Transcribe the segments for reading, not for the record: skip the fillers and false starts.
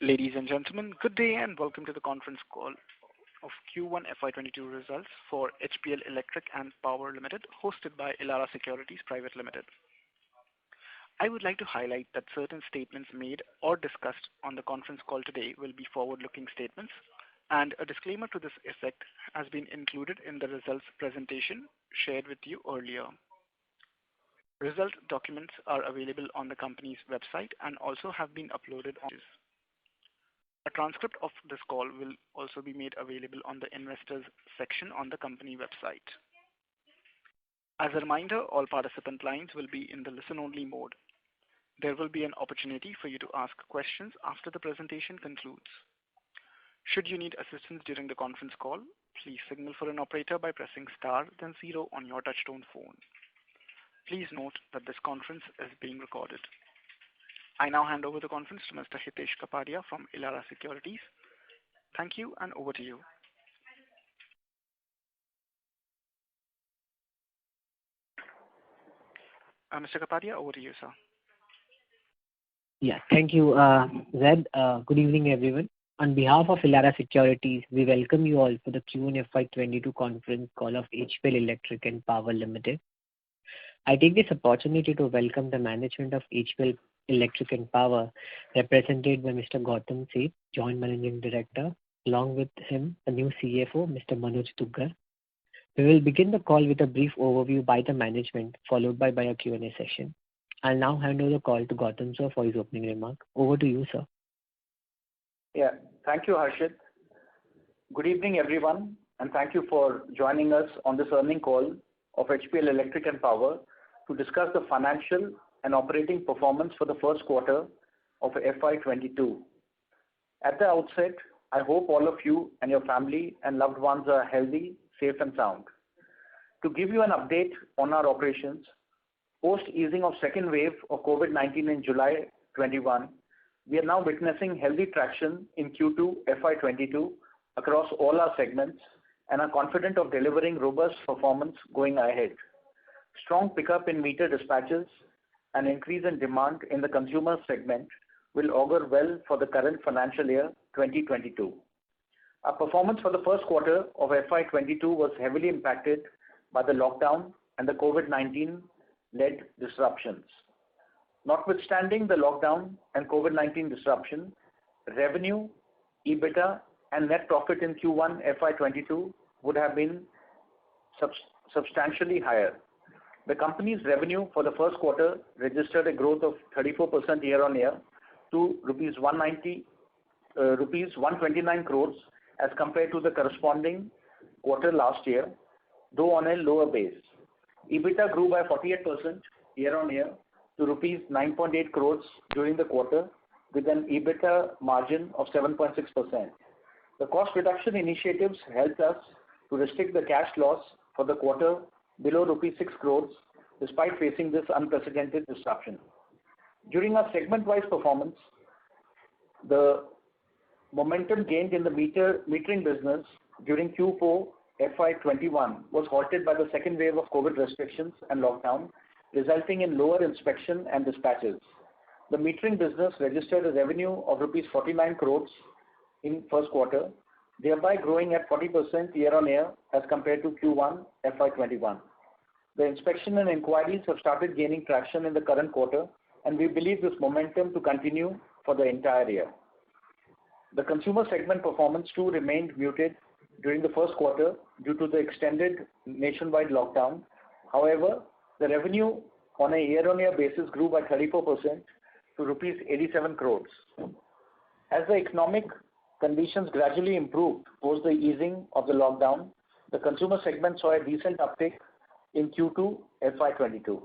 Ladies and gentlemen, good day and welcome to the conference call of Q1 FY22 results for HPL Electric and Power Limited, hosted by Elara Securities Private Limited. I would like to highlight that certain statements made or discussed on the conference call today will be forward-looking statements, and a disclaimer to this effect has been included in the results presentation shared with you earlier. Result documents are available on the company's website and also have been uploaded on this. A transcript of this call will also be made available on the investors section on the company website. As a reminder, all participant lines will be in the listen-only mode. There will be an opportunity for you to ask questions after the presentation concludes. Should you need assistance during the conference call, please signal for an operator by pressing star then 0 on your touchtone phone. Please note that this conference is being recorded. I now hand over the conference to Mr. Hitesh Kapadia from Elara Securities. Thank you, and over to you. Mr. Kapadia, over to you, sir. Yeah, thank you, Zed. Good evening, everyone. On behalf of Elara Securities, we welcome you all for the Q1 FY22 conference call of HPL Electric and Power Limited. I take this opportunity to welcome the management of HPL Electric and Power, represented by Mr. Gautam Seth, Joint Managing Director, along with him, the new CFO, Mr. Manoj Duggar. We will begin the call with a brief overview by the management, followed by a Q&A session. I'll now hand over the call to Gautam sir for his opening remark. Over to you, sir. Yeah, thank you, Harshit. Good evening, everyone, and thank you for joining us on this earning call of HPL Electric and Power to discuss the financial and operating performance for the first quarter of FY22. At the outset, I hope all of you and your family and loved ones are healthy, safe and sound. To give you an update on our operations, post easing of second wave of COVID-19 in July 21, we are now witnessing healthy traction in Q2 FY22 across all our segments and are confident of delivering robust performance going ahead. Strong pickup in meter dispatches and increase in demand in the consumer segment will augur well for the current financial year 2022. Our performance for the first quarter of FY22 was heavily impacted by the lockdown and the COVID-19 led disruptions. Notwithstanding the lockdown and COVID-19 disruption, revenue, EBITDA and net profit in Q1 FY22 would have been substantially higher. The company's revenue for the first quarter registered a growth of 34% year-on-year to rupees 129 crores as compared to the corresponding quarter last year, though on a lower base. EBITDA grew by 48% year-on-year to rupees 9.8 crores during the quarter with an EBITDA margin of 7.6%. The cost reduction initiatives helped us to restrict the cash loss for the quarter below rupees 6 crores despite facing this unprecedented disruption. During our segment-wise performance, the momentum gained in the metering business during Q4 FY21 was halted by the second wave of COVID restrictions and lockdown, resulting in lower inspection and dispatches. The metering business registered a revenue of rupees 49 crores in first quarter, thereby growing at 40% year-on-year as compared to Q1 FY21. The inspection and inquiries have started gaining traction in the current quarter, and we believe this momentum to continue for the entire year. The consumer segment performance too remained muted during the first quarter due to the extended nationwide lockdown. However, the revenue on a year-on-year basis grew by 34% to rupees 87 crores. As the economic conditions gradually improved post the easing of the lockdown, the consumer segment saw a decent uptick in Q2 FY22.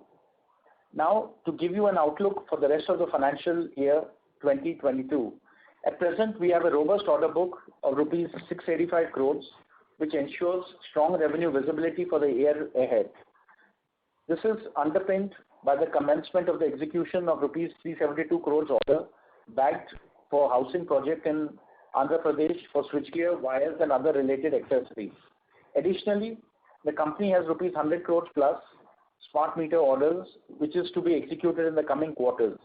Now, to give you an outlook for the rest of the financial year 2022, at present we have a robust order book of rupees 685 crores, which ensures strong revenue visibility for the year ahead. This is underpinned by the commencement of the execution of rupees 372 crores order backed for housing project in Andhra Pradesh for switchgear, wires and other related accessories. Additionally, the company has rupees 100 crores plus smart meter orders, which is to be executed in the coming quarters.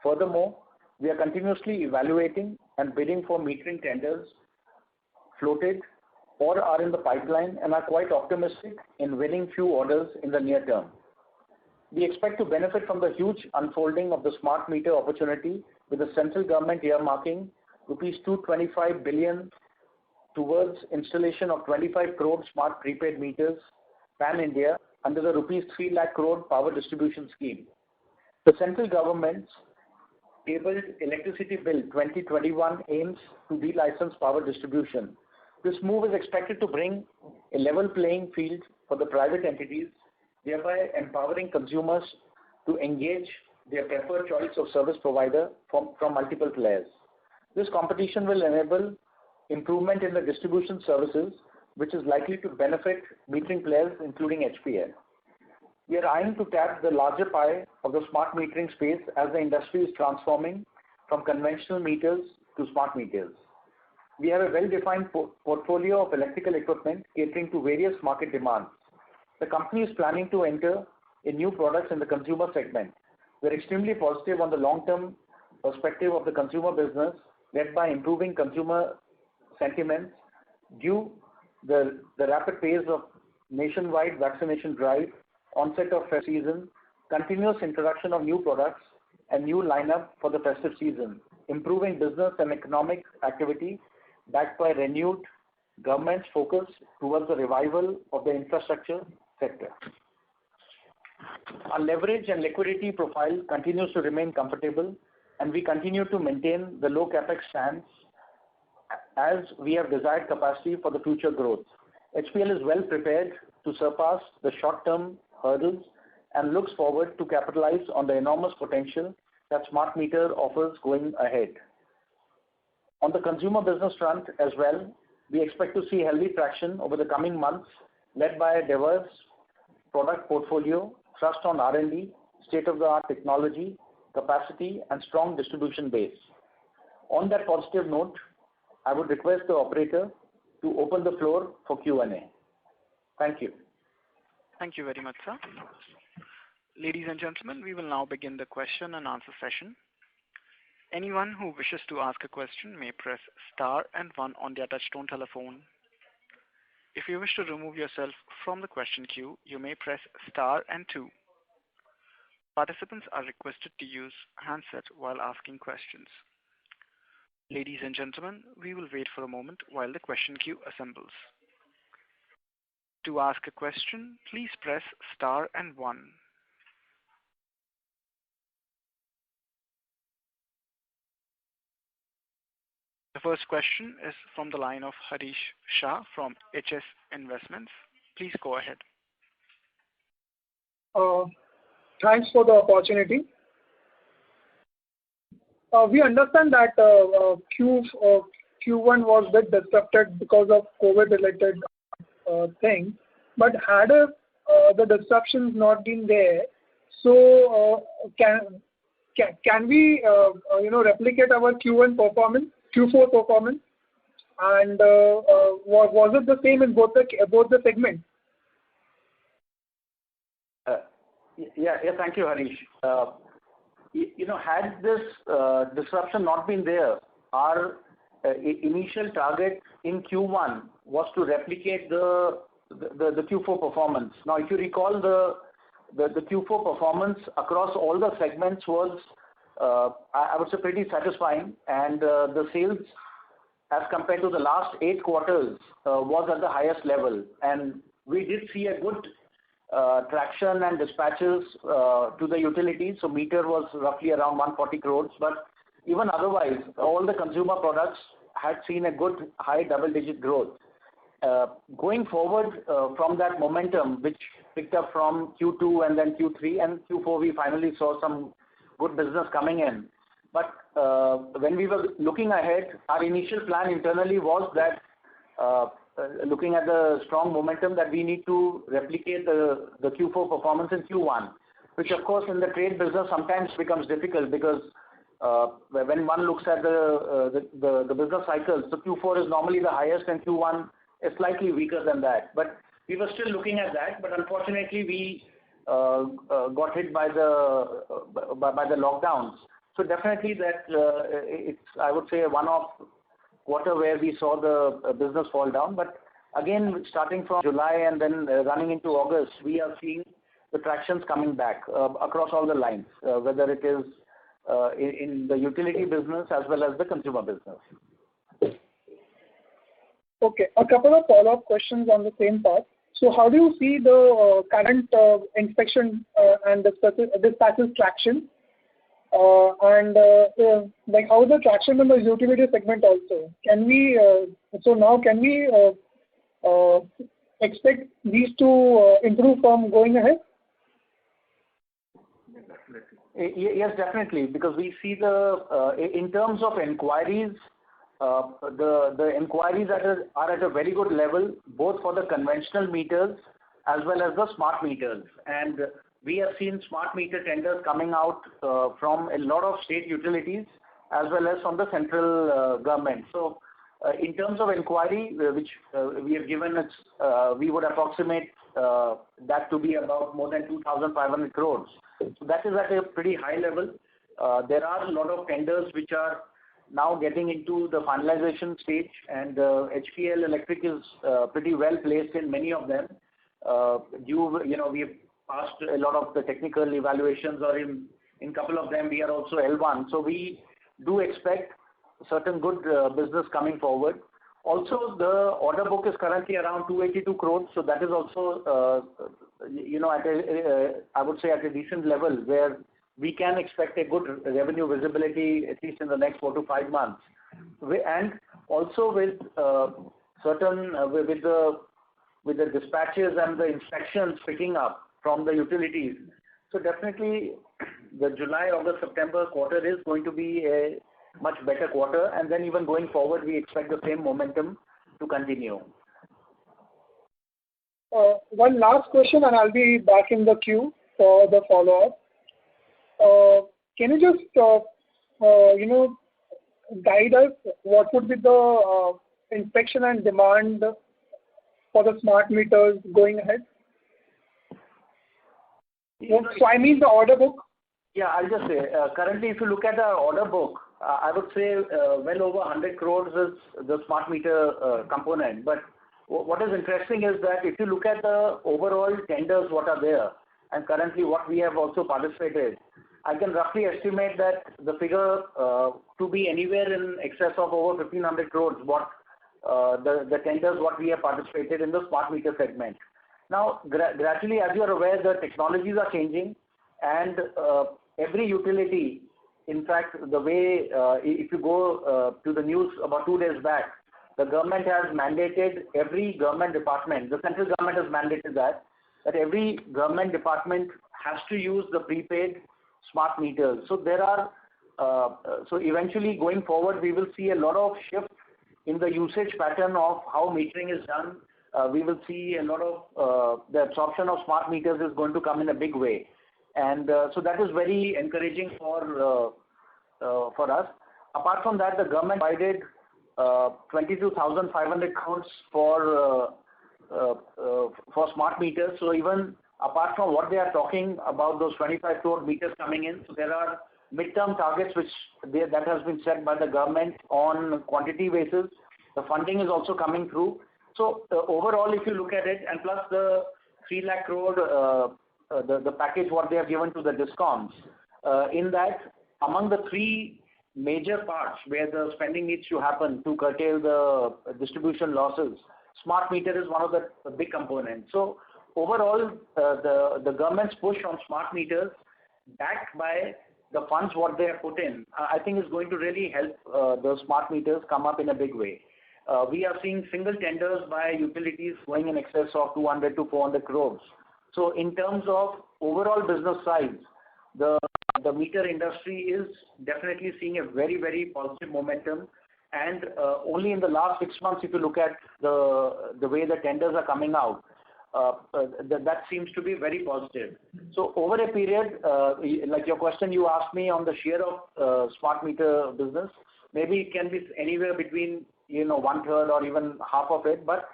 Furthermore, we are continuously evaluating and bidding for metering tenders floated or are in the pipeline and are quite optimistic in winning few orders in the near term. We expect to benefit from the huge unfolding of the smart meter opportunity with the central government earmarking rupees 225 billion towards installation of 25 crore smart prepaid meters pan-India under the rupees 3 lakh crore power distribution scheme. The central government's tabled Electricity Bill 2021 aims to de-license power distribution. This move is expected to bring a level playing field for the private entities, thereby empowering consumers to engage their preferred choice of service provider from multiple players. This competition will enable improvement in the distribution services, which is likely to benefit metering players including HPL. We are eyeing to tap the larger pie of the smart metering space as the industry is transforming from conventional meters to smart meters. We have a well-defined portfolio of electrical equipment catering to various market demands. The company is planning to enter in new products in the consumer segment. We are extremely positive on the long-term perspective of the consumer business, led by improving consumer sentiments due the rapid pace of nationwide vaccination drive, onset of festive season, continuous introduction of new products and new lineup for the festive season, improving business and economic activity backed by renewed government's focus towards the revival of the infrastructure sector. Our leverage and liquidity profile continues to remain comfortable, and we continue to maintain the low capex stance as we have desired capacity for the future growth. HPL is well prepared to surpass the short-term hurdles and looks forward to capitalize on the enormous potential that smart meter offers going ahead. On the consumer business front as well, we expect to see healthy traction over the coming months, led by a diverse product portfolio, thrust on R&D, state-of-the-art technology, capacity, and strong distribution base. On that positive note, I would request the operator to open the floor for Q&A. Thank you. Thank you very much, sir. Ladies and gentlemen, we will now begin the question and answer session. Anyone who wishes to ask a question may press star and one on their touchtone telephone. If you wish to remove yourself from the question queue, you may press star and two. Participants are requested to use handset while asking questions. Ladies and gentlemen, we will wait for a moment while the question queue assembles. To ask a question, please press star and one. The first question is from the line of Harish Shah from HS Investments. Please go ahead. Thanks for the opportunity. We understand that Q1 was a bit disrupted because of COVID-related things, but had the disruptions not been there, so can we replicate our Q4 performance, and was it the same in both the segments? Thank you, Harish. Had this disruption not been there, our initial target in Q1 was to replicate the Q4 performance. Now, if you recall, the Q4 performance across all the segments was, I would say, pretty satisfying, and the sales as compared to the last 8 quarters was at the highest level, and we did see a good traction and dispatches to the utilities. So meter was roughly around 140 crores, but even otherwise, all the consumer products had seen a good high double-digit growth. Going forward from that momentum, which picked up from Q2 and then Q3 and Q4, we finally saw some good business coming in. But when we were looking ahead, our initial plan internally was that looking at the strong momentum, that we need to replicate the Q4 performance in Q1, which of course in the trade business sometimes becomes difficult because when one looks at the business cycles, so Q4 is normally the highest and Q1 is slightly weaker than that. But we were still looking at that, but unfortunately we got hit by the lockdowns. So definitely that it's, I would say, a one-off quarter where we saw the business fall down. But again, starting from July and then running into August, we are seeing the tractions coming back across all the lines, whether it is in the utility business as well as the consumer business. Okay. A couple of follow-up questions on the same part. So how do you see the current inspection and dispatches traction? Like how is the traction in the utility segment also? Can we expect these to improve from going ahead? Yes, definitely, because we see in terms of inquiries, the inquiries are at a very good level, both for the conventional meters as well as the smart meters. And we have seen smart meter tenders coming out from a lot of state utilities as well as from the central government. So in terms of inquiry, which we have given, we would approximate that to be about more than 2,500 crores. So that is at a pretty high level. There are a lot of tenders which are now getting into the finalization stage, and HPL Electric is pretty well placed in many of them. We've passed a lot of the technical evaluations, or in couple of them we are also L1. So we do expect certain good business coming forward. Also, the order book is currently around 282 crores, so that is also I would say at a decent level where we can expect a good revenue visibility at least in the next 4 to 5 months. And also with the dispatches and the inspections picking up from the utilities. So definitely the July, August, September quarter is going to be a much better quarter, and then even going forward we expect the same momentum to continue. One last question and I'll be back in the queue for the follow-up. Can you just guide us what would be the inspection and demand for the smart meters going ahead? So I mean the order book. Yeah, I'll just say, currently if you look at our order book, I would say well over 100 crores is the smart meter component. But what is interesting is that if you look at the overall tenders what are there, and currently what we have also participated, I can roughly estimate that the figure to be anywhere in excess of over 1,500 crores, what the tenders what we have participated in the smart meter segment. Now, gradually, as you are aware, the technologies are changing, and every utility, in fact, the way, if you go to the news about 2 days back, the government has mandated every government department, the central government has mandated that every government department has to use the prepaid smart meters. So there are, so eventually going forward, we will see a lot of shift in the usage pattern of how metering is done. We will see a lot of the absorption of smart meters is going to come in a big way. And so that is very encouraging for us. Apart from that, the government provided 22,500 crores for smart meters. So even apart from what they are talking about those 25 crore meters coming in, so there are midterm targets that has been set by the government on quantity basis. The funding is also coming through. So overall, if you look at it, and plus the 3 lakh crore, the package what they have given to the DISCOMs, in that among the 3 major parts where the spending needs to happen to curtail the distribution losses, smart meter is one of the big components. So overall, the government's push on smart meters, backed by the funds what they have put in, I think is going to really help the smart meters come up in a big way. We are seeing single tenders by utilities going in excess of 200 to 400 crores. So in terms of overall business size, the meter industry is definitely seeing a very, very positive momentum. And only in the last 6 months, if you look at the way the tenders are coming out, that seems to be very positive. So over a period, like your question you asked me on the share of smart meter business, maybe it can be anywhere between 1/3 or even half of it. But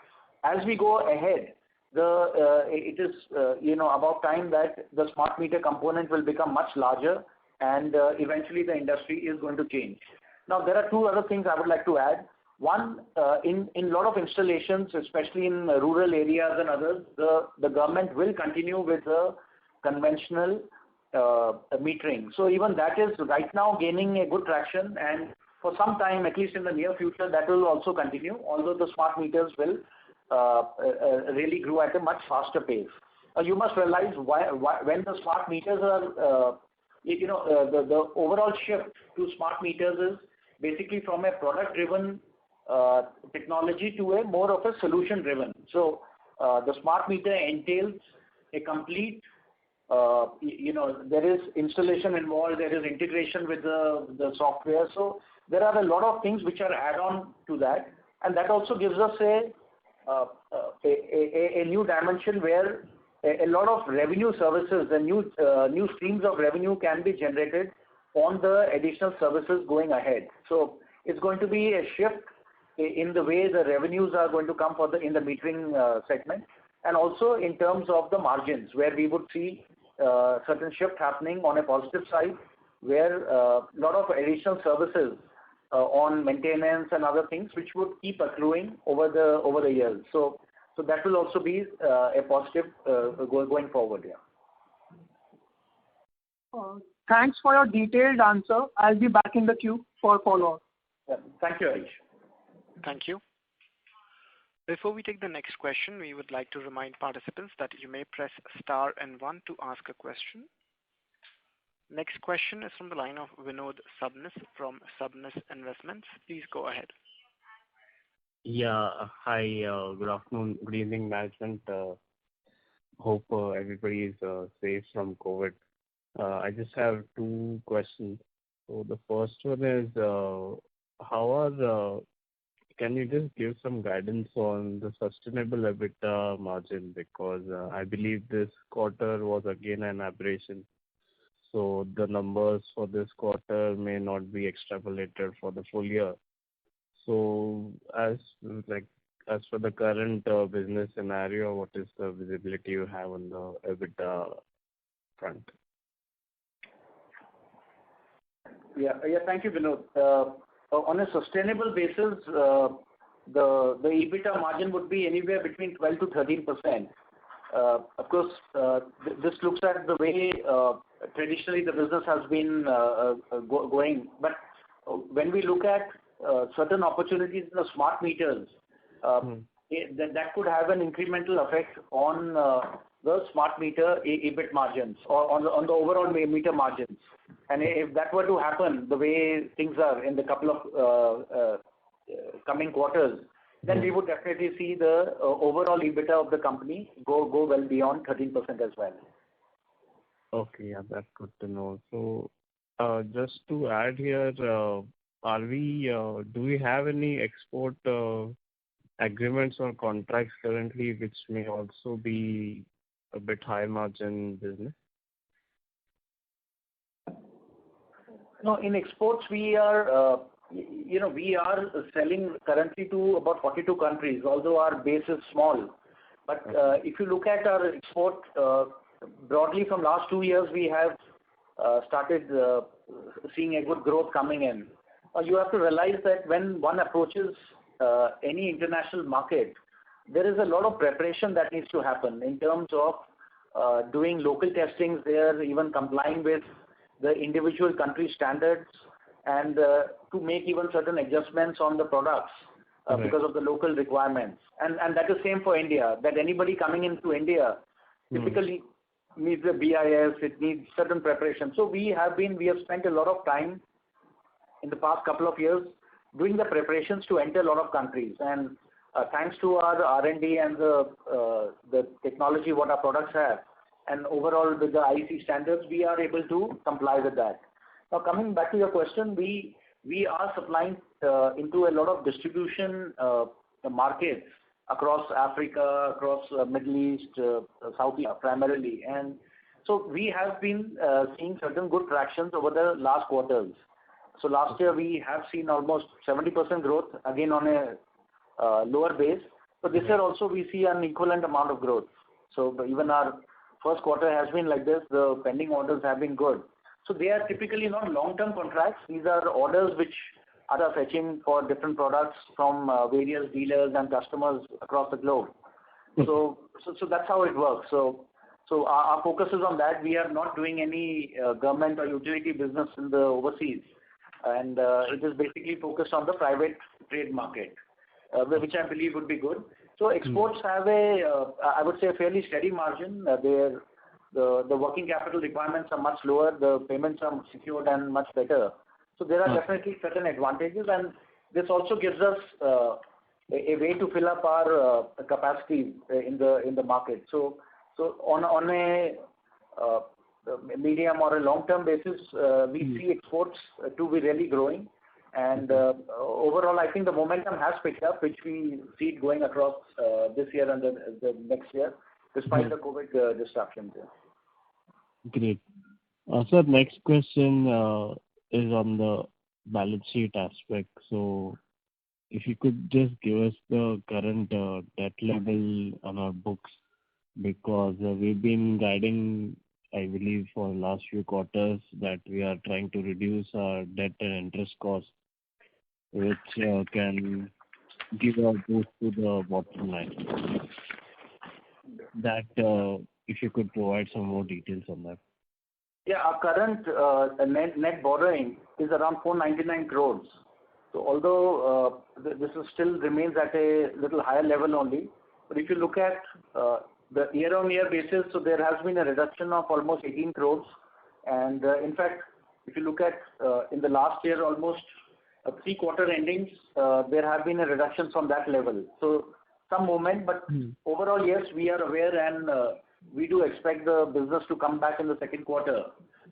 as we go ahead, it is about time that the smart meter component will become much larger, and eventually the industry is going to change. Now, there are two other things I would like to add. One, in a lot of installations, especially in rural areas and others, the government will continue with the conventional metering. So even that is right now gaining a good traction, and for some time, at least in the near future, that will also continue, although the smart meters will really grow at a much faster pace. You must realize when the smart meters are, the overall shift to smart meters is basically from a product-driven technology to a more of a solution-driven. So the smart meter entails a complete, there is installation involved, there is integration with the software. So there are a lot of things which are add-on to that, and that also gives us a new dimension where a lot of revenue services and new streams of revenue can be generated on the additional services going ahead. So it's going to be a shift in the way the revenues are going to come in the metering segment, and also in terms of the margins, where we would see certain shift happening on a positive side, where a lot of additional services on maintenance and other things which would keep accruing over the years. So that will also be a positive going forward. Yeah. Thanks for your detailed answer. I'll be back in the queue for follow-up. Yeah. Thank you, Harish. Thank you. Before we take the next question, we would like to remind participants that you may press star and 1 to ask a question. Next question is from the line of Vinod Sabnis from Sabnis Investments. Please go ahead. Yeah. Hi. Good afternoon. Good evening, management. Hope everybody is safe from COVID. I just have two questions. So the first one is, can you just give some guidance on the sustainable EBITDA margin? Because I believe this quarter was again an aberration. So the numbers for this quarter may not be extrapolated for the full year. So as for the current business scenario, what is the visibility you have on the EBITDA front? Yeah. Thank you, Vinod. On a sustainable basis, the EBITDA margin would be anywhere between 12 to 13%. Of course, this looks at the way traditionally the business has been going. But when we look at certain opportunities in the smart meters, that could have an incremental effect on the smart meter EBIT margins or on the overall meter margins. And if that were to happen the way things are in the couple of coming quarters, then we would definitely see the overall EBITDA of the company go well beyond 13% as well. Okay, yeah, that's good to know. So just to add here, do we have any export agreements or contracts currently which may also be a bit high margin business? No, in exports we are selling currently to about 42 countries, although our base is small. But if you look at our export broadly from last 2 years, we have started seeing a good growth coming in. You have to realize that when one approaches any international market, there is a lot of preparation that needs to happen in terms of doing local testings there, even complying with the individual country standards, and to make even certain adjustments on the products because of the local requirements. And that is same for India, that anybody coming into India typically needs a BIS, it needs certain preparation. So we have spent a lot of time in the past couple of years doing the preparations to enter a lot of countries. And thanks to our R&D and the technology what our products have, and overall with the IEC standards, we are able to comply with that. Now coming back to your question, we are supplying into a lot of distribution markets across Africa, across Middle East, South Asia primarily. And so we have been seeing certain good tractions over the last quarters. So last year we have seen almost 70% growth, again on a lower base. So this year also we see an equivalent amount of growth. So even our first quarter has been like this, the pending orders have been good. So they are typically not long-term contracts. These are orders which are fetching for different products from various dealers and customers across the globe. So that's how it works. So our focus is on that. We are not doing any government or utility business in the overseas, and it is basically focused on the private trade market, which I believe would be good. So exports have I would say, a fairly steady margin. The working capital requirements are much lower. The payments are secured and much better. So there are definitely certain advantages, and this also gives us a way to fill up our capacity in the market. So on a medium or a long-term basis, we see exports to be really growing. And overall, I think the momentum has picked up, which we see it going across this year and the next year, despite the COVID disruptions. Great. Sir, next question is on the balance sheet aspect. So if you could just give us the current debt level on our books, because we've been guiding, I believe, for the last few quarters that we are trying to reduce our debt and interest costs, which can give a boost to the bottom line. That if you could provide some more details on that. Yeah, our current net borrowing is around 499 crores. So although this is still remains at a little higher level only, but if you look at the year-on-year basis, so there has been a reduction of almost 18 crores. And in fact, if you look at in the last year, almost 3 quarter endings, there have been a reduction from that level. So some movement, but overall, yes, we are aware, and we do expect the business to come back in the second quarter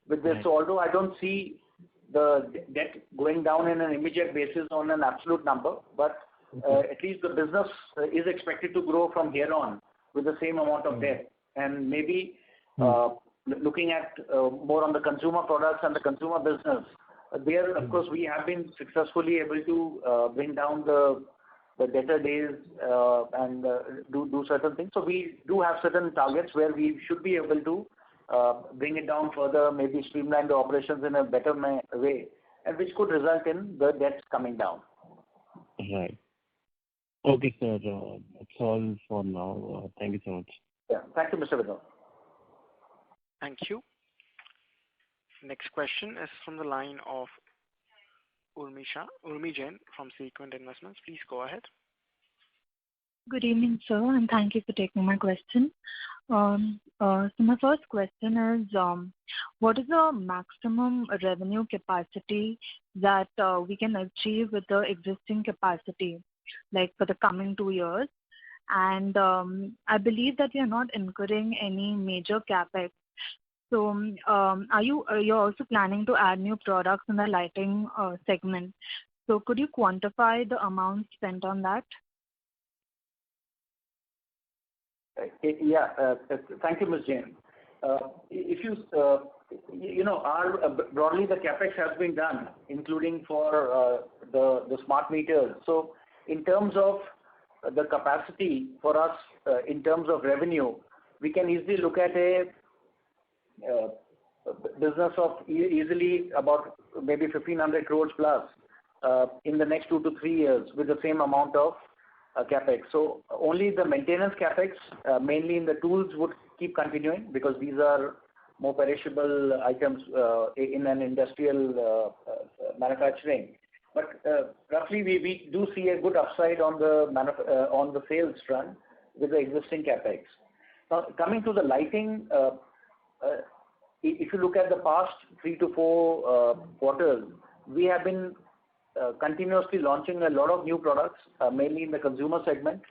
with this. So although I don't see the debt going down in an immediate basis on an absolute number, but at least the business is expected to grow from here on with the same amount of debt. And maybe looking at more on the consumer products and the consumer business, there, of course, we have been successfully able to bring down the debtor days and do certain things. So we do have certain targets where we should be able to bring it down further, maybe streamline the operations in a better way, and which could result in the debts coming down. Right. Okay, sir. That's all for now. Thank you so much. Yeah. Thank you, Mr. Vinod. Thank you. Next question is from the line of Urmi Jain from Sequent Investments. Please go ahead. Good evening, sir, and thank you for taking my question. So my first question is, what is the maximum revenue capacity that we can achieve with the existing capacity, like for the coming 2 years? And I believe that we are not incurring any major capex. So you're also planning to add new products in the lighting segment. So could you quantify the amount spent on that? Yeah. Thank you, Ms. Jain. If broadly the capex has been done, including for the smart meters. So in terms of the capacity for us, in terms of revenue, we can easily look at a business of easily about maybe 1,500 crores plus in the next 2 to 3 years with the same amount of capex. So only the maintenance capex, mainly in the tools, would keep continuing, because these are more perishable items in an industrial manufacturing. But roughly, we do see a good upside on the sales front with the existing capex. Now, coming to the lighting, if you look at the past 3 to 4 quarters, we have been continuously launching a lot of new products, mainly in the consumer segment.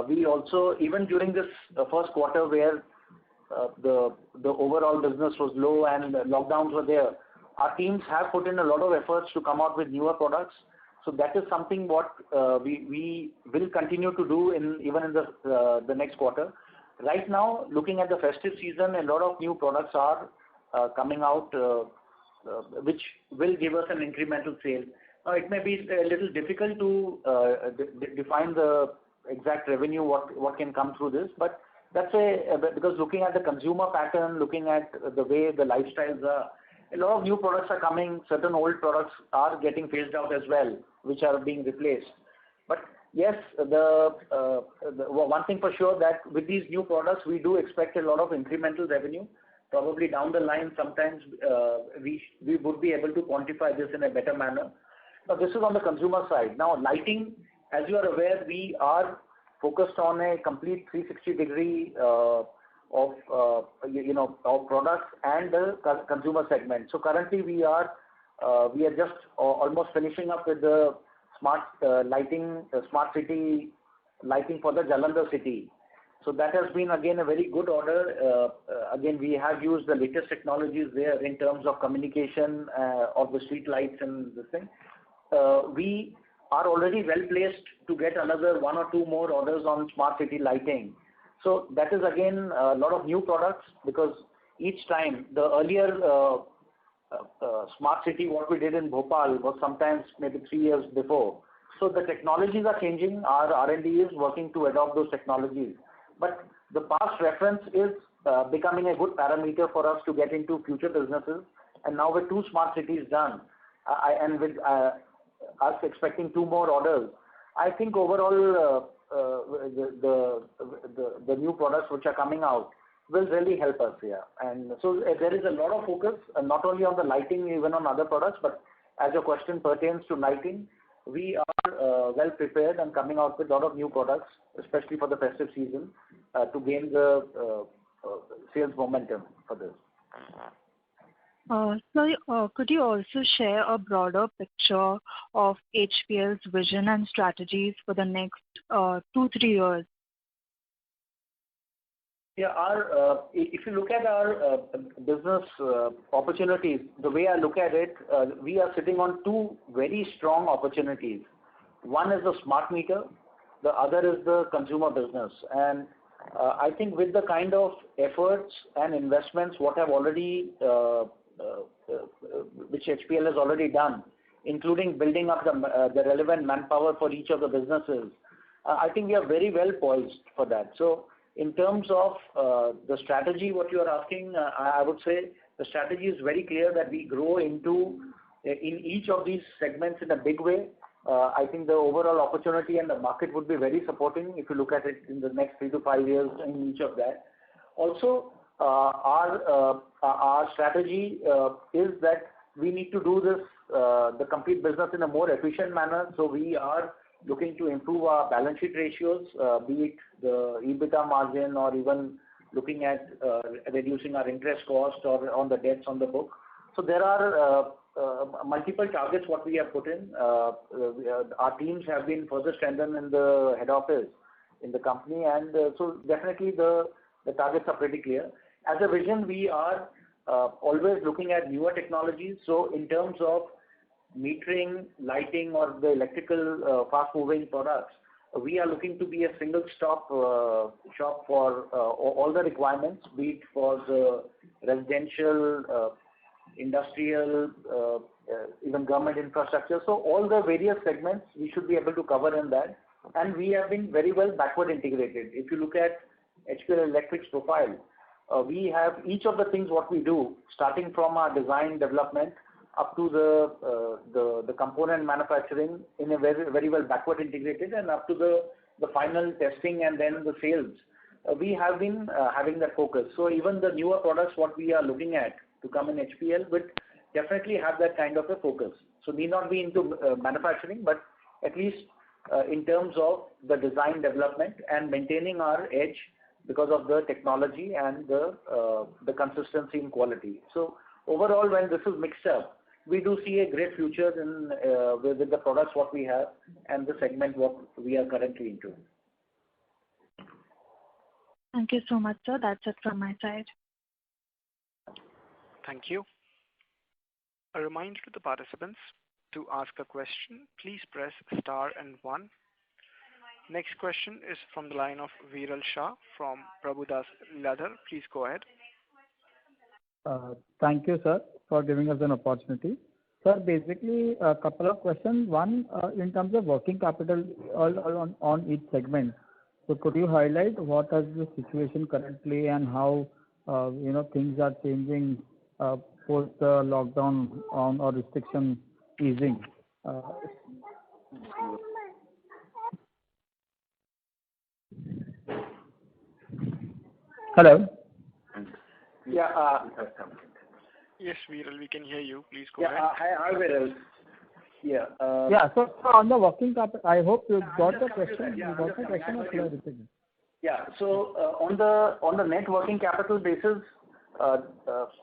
We also, even during this first quarter where the overall business was low and lockdowns were there, our teams have put in a lot of efforts to come out with newer products. So that is something what we will continue to do even in the next quarter. Right now, looking at the festive season, a lot of new products are coming out, which will give us an incremental sale. Now, it may be a little difficult to define the exact revenue, what can come through this, but that's because looking at the consumer pattern, looking at the way the lifestyles are, a lot of new products are coming. Certain old products are getting phased out as well, which are being replaced. But yes, the one thing for sure that with these new products, we do expect a lot of incremental revenue. Probably down the line, sometimes we would be able to quantify this in a better manner. Now, this is on the consumer side. Now, lighting, as you are aware, we are focused on a complete 360-degree of products and the consumer segment. So currently, we are just almost finishing up with the smart city lighting for the Jalandhar city. So that has been again a very good order. Again, we have used the latest technologies there in terms of communication of the street lights and this thing. We are already well placed to get another 1 or 2 more orders on smart city lighting. So that is again a lot of new products, because each time the earlier smart city what we did in Bhopal was sometimes maybe 3 years before. So the technologies are changing. Our R&D is working to adopt those technologies. But the past reference is becoming a good parameter for us to get into future businesses. And now with 2 smart cities done, and with us expecting 2 more orders, I think overall the new products which are coming out will really help us here. And so there is a lot of focus, not only on the lighting, even on other products, but as your question pertains to lighting, we are well prepared and coming out with a lot of new products, especially for the festive season, to gain the sales momentum for this. So, could you also share a broader picture of HPL's vision and strategies for the next 2-3 years? Yeah, if you look at our business opportunities, the way I look at it, we are sitting on 2 very strong opportunities. One is the smart meter, the other is the consumer business. And I think with the kind of efforts and investments what have already which HPL has already done, including building up the relevant manpower for each of the businesses, I think we are very well poised for that. So in terms of the strategy, what you are asking, I would say the strategy is very clear that we grow in each of these segments in a big way. I think the overall opportunity and the market would be very supporting if you look at it in the next 3 to 5 years in each of that. Also, our strategy is that we need to do this, the complete business in a more efficient manner. So we are looking to improve our balance sheet ratios, be it the EBITDA margin or even looking at reducing our interest cost or on the debts on the book. So there are multiple targets what we have put in. Our teams have been further strengthened in the head office in the company, and so definitely the targets are pretty clear. As a vision, we are always looking at newer technologies. So in terms of metering, lighting, or the electrical fast-moving products, we are looking to be a single-stop shop for all the requirements, be it for the residential, industrial, even government infrastructure. So all the various segments we should be able to cover in that. And we have been very well backward integrated. If you look at HPL Electric's profile, we have each of the things what we do, starting from our design development up to the component manufacturing in a very, very well backward integrated, and up to the final testing and then the sales. We have been having that focus. So even the newer products what we are looking at to come in HPL would definitely have that kind of a focus. So need not be into manufacturing, but at least in terms of the design development and maintaining our edge because of the technology and the consistency in quality. So overall, when this is mixed up, we do see a great future with the products what we have and the segment what we are currently into. Thank you so much, sir. That's it from my side. Thank you. A reminder to the participants, to ask a question, please press star and 1. Next question is from the line of Viral Shah from Prabhudas Lilladher. Please go ahead. Thank you, sir, for giving us an opportunity. Sir, basically, a couple of questions. One, in terms of working capital on each segment. So could you highlight what is the situation currently and how things are changing post the lockdown on or restriction easing. Hello. Yeah. Yes, Viral, we can hear you. Please go Yeah. ahead. Hi, Viral. Yeah. Yeah. So on the working capital, I hope you got the question. You got the question, or should I repeat it? Yeah. So on the net working capital basis,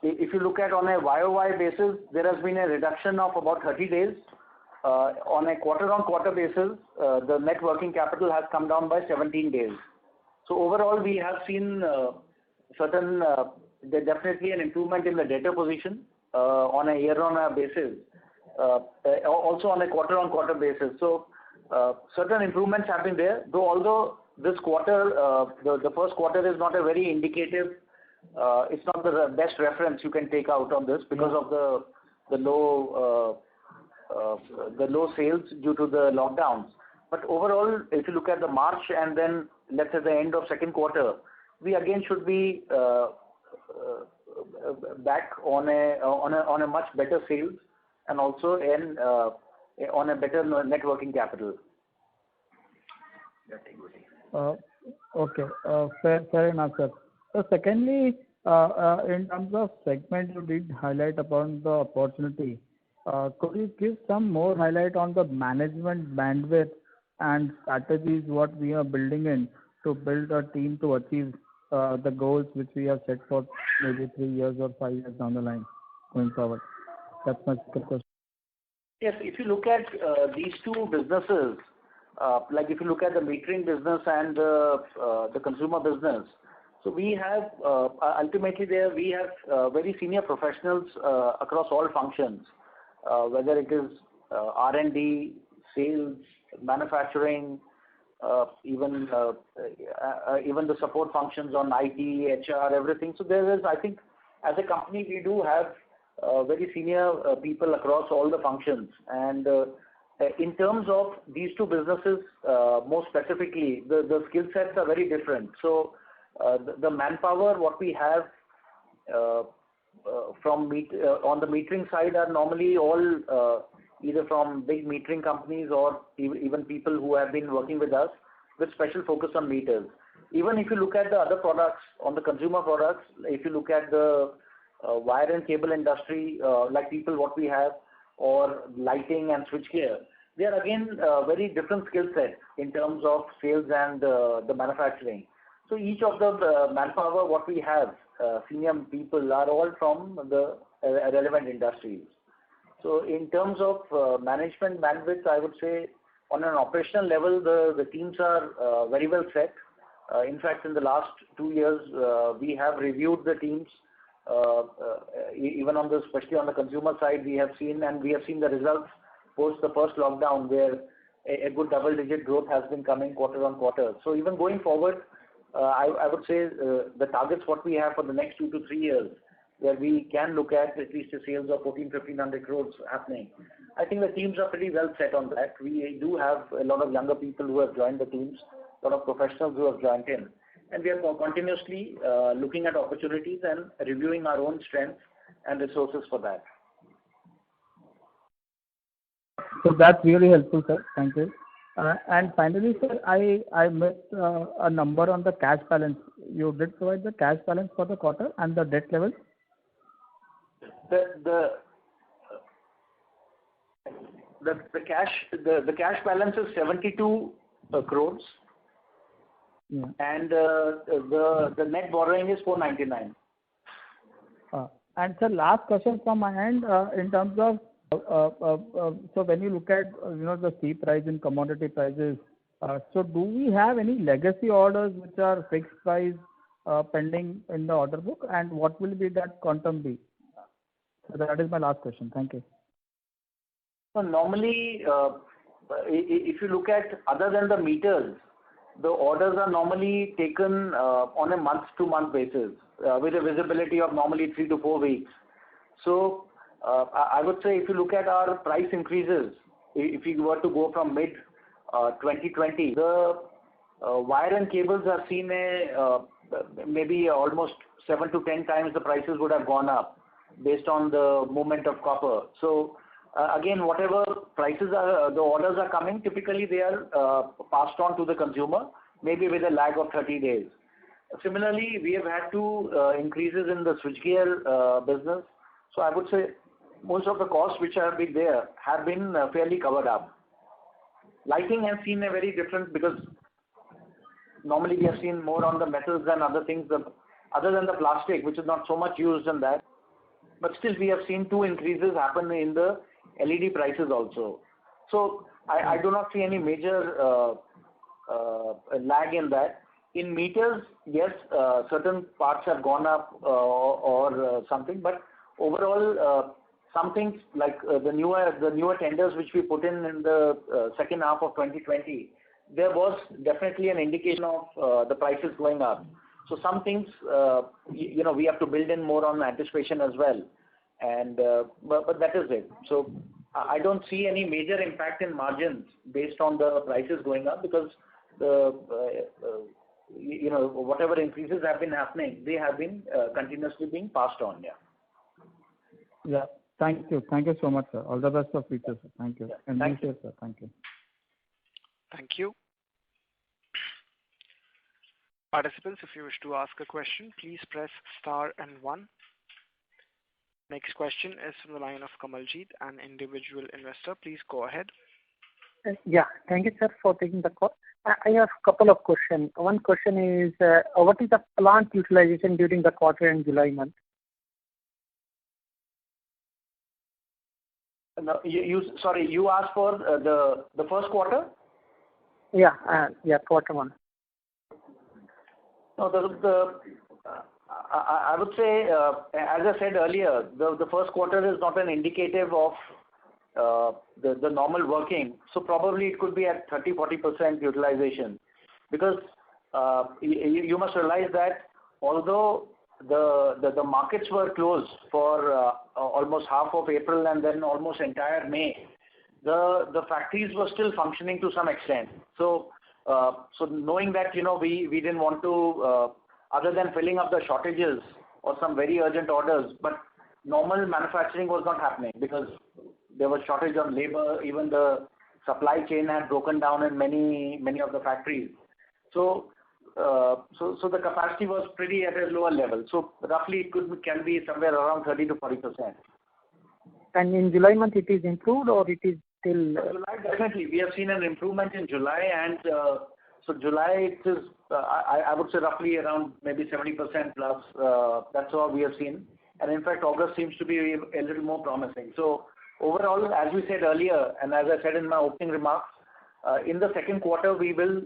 if you look at on a YOY basis, there has been a reduction of about 30 days. On a quarter-on-quarter basis, the net working capital has come down by 17 days. So overall, we have seen there's definitely an improvement in the debtor position on a year-on-year basis, also on a quarter-on-quarter basis. So certain improvements have been there, though although this quarter, the first quarter is not a very indicative, it's not the best reference you can take out on this because of the low sales due to the lockdowns. But overall, if you look at the March and then let's say the end of second quarter, we again should be back on a much better sales and also on a better net working capital. Okay. Fair enough, sir. So secondly, in terms of segment, you did highlight upon the opportunity. Could you give some more highlight on the management bandwidth and strategies what we are building in to build a team to achieve the goals which we have set for maybe 3 years or 5 years down the line going forward? That's my second question. Yes, if you look at these two businesses, like if you look at the metering business and the consumer business, so we have ultimately there we have very senior professionals across all functions, whether it is R&D, sales, manufacturing, even the support functions on IT, HR, everything. So there is, I think, as a company, we do have very senior people across all the functions. And in terms of these two businesses, more specifically, the skill sets are very different. So the manpower, what we have on the metering side are normally all either from big metering companies or even people who have been working with us with special focus on meters. Even if you look at the other products, on the consumer products, if you look at the wire and cable industry, like people what we have, or lighting and switchgear, they are again very different skill set in terms of sales and the manufacturing. So each of the manpower what we have, senior people are all from the relevant industries. So in terms of management bandwidth, I would say on an operational level, the teams are very well set. In fact, in the last 2 years, we have reviewed the teams. Even especially on the consumer side, we have seen the results post the first lockdown, where a good double-digit growth has been coming quarter on quarter. So even going forward, I would say the targets what we have for the next 2 to 3 years, where we can look at least a sales of 1,400-1,500 crores happening. I think the teams are pretty well set on that. We do have a lot of younger people who have joined the teams, a lot of professionals who have joined in. And we are continuously looking at opportunities and reviewing our own strengths and resources for that. So that's really helpful, sir. Thank you. And finally, sir, I missed a number on the cash balance. You did provide the cash balance for the quarter and the debt level? The cash balance is 72 crores. Yeah. And the net borrowing is 499. And sir, last question from my end, in terms of so when you look at the steep rise in commodity prices, so do we have any legacy orders which are fixed price pending in the order book, and what will be that quantum be? So that is my last question. Thank you. So normally, if you look at other than the meters, the orders are normally taken on a month-to-month basis with a visibility of normally 3 to 4 weeks. So I would say if you look at our price increases, if you were to go from mid 2020, the wire and cables have seen maybe almost 7 to 10 times the prices would have gone up. based on the movement of copper. So again, whatever prices are, the orders are coming, typically they are passed on to the consumer, maybe with a lag of 30 days. Similarly, we have had two increases in the switchgear business. So I would say most of the costs which have been there have been fairly covered up. Lighting has seen a very different, because normally we have seen more on the metals than other things, other than the plastic, which is not so much used in that. But still, we have seen two increases happen in the LED prices also. So I do not see any major lag in that. In meters, yes, certain parts have gone up or something, but overall, some things like the newer tenders which we put in the second half of 2020, there was definitely an indication of the prices going up. So some things, we have to build in more on anticipation as well, and but that is it. So I don't see any major impact in margins based on the prices going up, because the whatever increases have been happening, they have been continuously being passed on. Yeah. Thank you. Thank you so much, sir. All the best for future, sir. Thank you. Yeah. And Thank be safe, sir. Thank you. Thank you. Participants, if you wish to ask a question, please press star and 1. Next question is from the line of Kamaljeet, an individual investor. Please go ahead. Yeah. Thank you, sir, for taking the call. I have a couple of questions. One question is, what is the plant utilization during the quarter in July month? No, you asked for the first quarter? Yeah, quarter one. No, I would say, as I said earlier, the first quarter is not an indicative of the normal working. So probably it could be at 30-40% utilization, because you must realize that although the markets were closed for almost half of April and then almost entire May, the factories were still functioning to some extent. So knowing that we didn't want to, other than filling up the shortages or some very urgent orders, but normal manufacturing was not happening because there was shortage of labor. Even the supply chain had broken down in many of the factories. So the capacity was pretty at a lower level. So roughly it can be somewhere around 30 to 40%. And in July month it is improved, or it is still? July, definitely. We have seen an improvement in July, and so July it is, I would say roughly around maybe 70% plus. That's what we have seen. And in fact, August seems to be a little more promising. So overall, as we said earlier, and as I said in my opening remarks, in the second quarter we will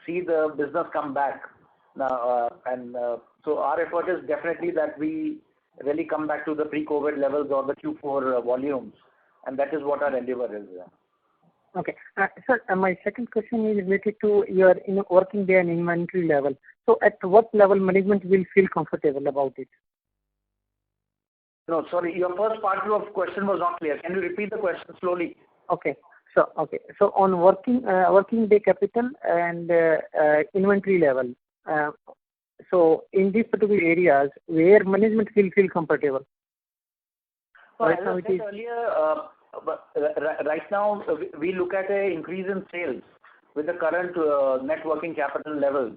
see the business come back. Now, so our effort is definitely that we really come back to the pre-COVID levels or the Q4 volumes, and that is what our endeavor is. Okay. Sir, my second question is related to your working day and inventory level. So at what level management will feel comfortable about it? No, sorry, your first part of the question was not clear. Can you repeat the question slowly? Okay. So on working day capital and inventory level. So in these particular areas, where management will feel comfortable? Well, as I said earlier, right now we look at an increase in sales with the current net working capital levels,